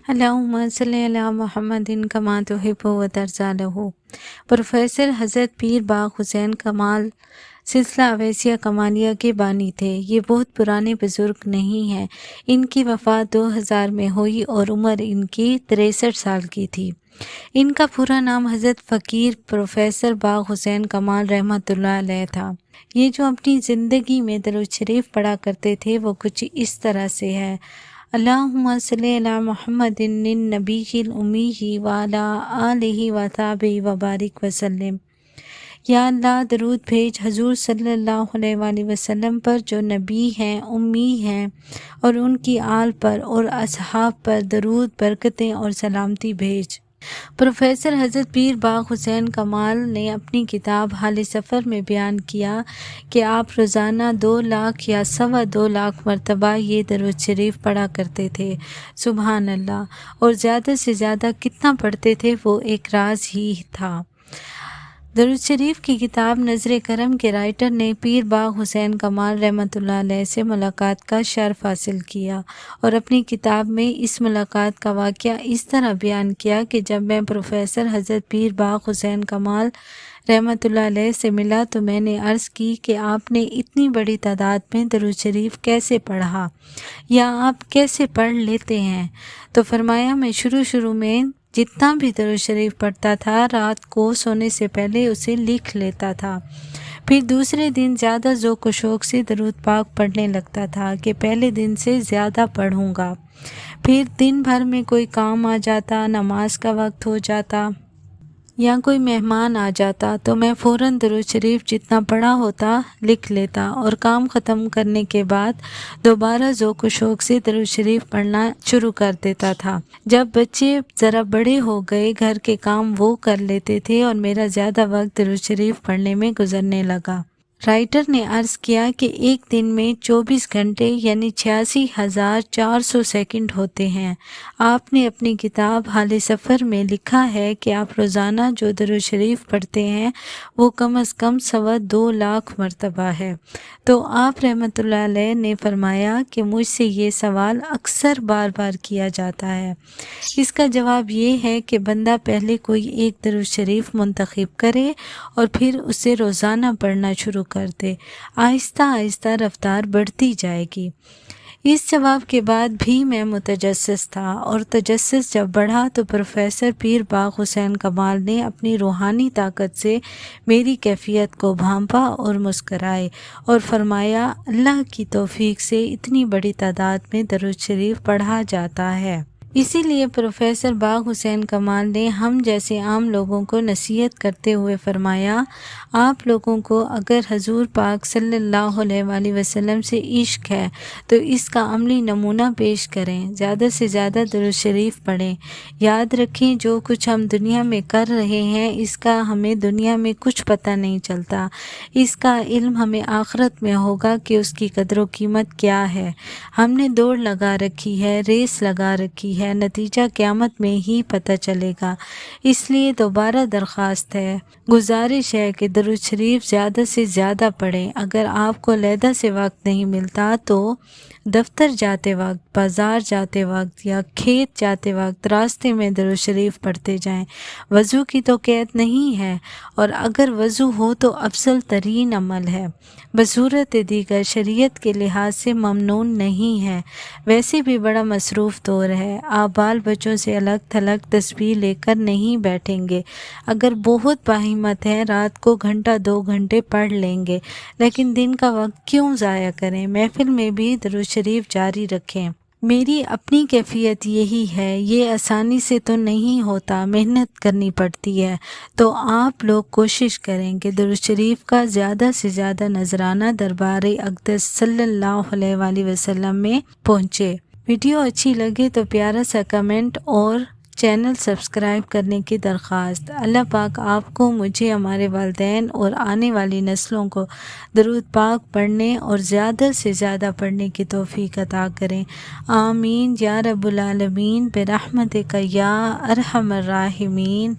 اللہم صلی علی محمد کما تحب و ترضی لہ۔ پروفیسر حضرت پیر باغ حسین کمال سلسلہ اویسیہ کمالیہ کے بانی تھے۔ یہ بہت پرانے بزرگ نہیں ہیں۔ ان کی وفات 2000 میں ہوئی اور عمر ان کی 63 سال کی تھی۔ ان کا پورا نام حضرت فقیر پروفیسر باغ حسین کمال رحمۃ اللہ علیہ تھا۔ یہ جو اپنی زندگی میں درود شریف پڑھا کرتے تھے وہ کچھ اس طرح سے ہے: اللہم صلی علی محمد النبی الامی وعلی آلہ وصحبہ وبارک وسلم۔ یا اللہ درود بھیج حضور صلی اللہ علیہ وآلہ وسلم پر جو نبی ہیں، امی ہیں، اور ان کی آل پر اور اصحاب پر درود، برکتیں اور سلامتی بھیج۔ پروفیسر حضرت پیر باغ حسین کمال نے اپنی کتاب حال سفر میں بیان کیا کہ آپ روزانہ 2 لاکھ یا 2.25 لاکھ مرتبہ یہ درود شریف پڑھا کرتے تھے۔ سبحان اللہ! اور زیادہ سے زیادہ کتنا پڑھتے تھے وہ ایک راز ہی تھا۔ درود شریف کی کتاب نظر کرم کے رائٹر نے پیر باغ حسین کمال رحمۃ اللہ علیہ سے ملاقات کا شرف حاصل کیا اور اپنی کتاب میں اس ملاقات کا واقعہ اس طرح بیان کیا کہ جب میں پروفیسر حضرت پیر باغ حسین کمال رحمۃ اللہ علیہ سے ملا تو میں نے عرض کی کہ آپ نے اتنی بڑی تعداد میں درود شریف کیسے پڑھا یا آپ کیسے پڑھ لیتے ہیں؟ تو فرمایا میں شروع میں جتنا بھی درود شریف پڑھتا تھا رات کو سونے سے پہلے اسے لکھ لیتا تھا، پھر دوسرے دن زیادہ ذوق و شوق سے درود پاک پڑھنے لگتا تھا کہ پہلے دن سے زیادہ پڑھوں گا، پھر دن بھر میں کوئی کام آ جاتا، نماز کا وقت ہو جاتا یا کوئی مہمان آ جاتا تو میں فوراً درود شریف جتنا پڑھا ہوتا لکھ لیتا اور کام ختم کرنے کے بعد دوبارہ ذوق و شوق سے درود شریف پڑھنا شروع کر دیتا تھا۔ جب بچے ذرا بڑے ہو گئے گھر کے کام وہ کر لیتے تھے اور میرا زیادہ وقت درود شریف پڑھنے میں گزرنے لگا۔ رائٹر نے عرض کیا کہ ایک دن میں 24 گھنٹے یعنی 86,400 سیکنڈ ہوتے ہیں۔ آپ نے اپنی کتاب حال سفر میں لکھا ہے کہ آپ روزانہ جو درود شریف پڑھتے ہیں وہ کم از کم 2.25 لاکھ مرتبہ ہے۔ تو آپ رحمۃ اللہ علیہ نے فرمایا کہ مجھ سے یہ سوال اکثر بار کیا جاتا ہے۔ اس کا جواب یہ ہے کہ بندہ پہلے کوئی ایک درود شریف منتخب کرے اور پھر اسے روزانہ پڑھنا شروع کر دے، آہستہ آہستہ رفتار بڑھتی جائے گی۔ اس جواب کے بعد بھی میں متجسس تھا اور تجسس جب بڑھا تو پروفیسر پیر باغ حسین کمال نے اپنی روحانی طاقت سے میری کیفیت کو بھانپا اور مسکرائے اور فرمایا اللہ کی توفیق سے اتنی بڑی تعداد میں درود شریف پڑھا جاتا ہے۔ اسی لیے پروفیسر باغ حسین کمال نے ہم جیسے عام لوگوں کو نصیحت کرتے ہوئے فرمایا آپ لوگوں کو اگر حضور پاک صلی اللہ علیہ وآلہ وسلم سے عشق ہے تو اس کا عملی نمونہ پیش کریں، زیادہ سے زیادہ درود شریف پڑھیں۔ یاد رکھیں جو کچھ ہم دنیا میں کر رہے ہیں اس کا ہمیں دنیا میں کچھ پتہ نہیں چلتا، اس کا علم ہمیں آخرت میں ہوگا کہ اس کی قدر و قیمت کیا ہے۔ ہم نے دوڑ لگا رکھی ہے، ریس لگا رکھی ہے، نتیجہ قیامت میں ہی پتہ چلے گا۔ اس لیے دوبارہ درخواست ہے، گزارش ہے کہ درود شریف زیادہ سے زیادہ پڑھیں۔ اگر آپ کو علیحدہ سے وقت نہیں ملتا تو دفتر جاتے وقت، بازار جاتے وقت یا کھیت جاتے وقت راستے میں درود شریف پڑھتے جائیں۔ وضو کی تو قید نہیں ہے اور اگر وضو ہو تو افضل ترین عمل ہے، بصورت دیگر شریعت کے لحاظ سے ممنون نہیں ہے۔ ویسے بھی بڑا مصروف دور ہے، آپ بال بچوں سے الگ تھلگ تسبیح لے کر نہیں بیٹھیں گے، اگر بہت باہمت ہے رات کو 1-2 گھنٹے پڑھ لیں گے، لیکن دن کا وقت کیوں ضائع کریں؟ محفل میں بھی درود شریف جاری رکھیں۔ میری اپنی کیفیت یہی ہے، یہ آسانی سے تو نہیں ہوتا، محنت کرنی پڑتی ہے، تو آپ لوگ کوشش کریں کہ درود شریف کا زیادہ سے زیادہ نذرانہ دربار اقدس صلی اللہ علیہ وآلہ وسلم میں پہنچے۔ ویڈیو اچھی لگے تو پیارا سا کمنٹ اور چینل سبسکرائب کرنے کی درخواست۔ اللہ پاک آپ کو، مجھے، ہمارے والدین اور آنے والی نسلوں کو درود پاک پڑھنے اور زیادہ سے زیادہ پڑھنے کی توفیق عطا کریں۔ آمین یا رب العالمین برحمتک یا ارحم الراحمین۔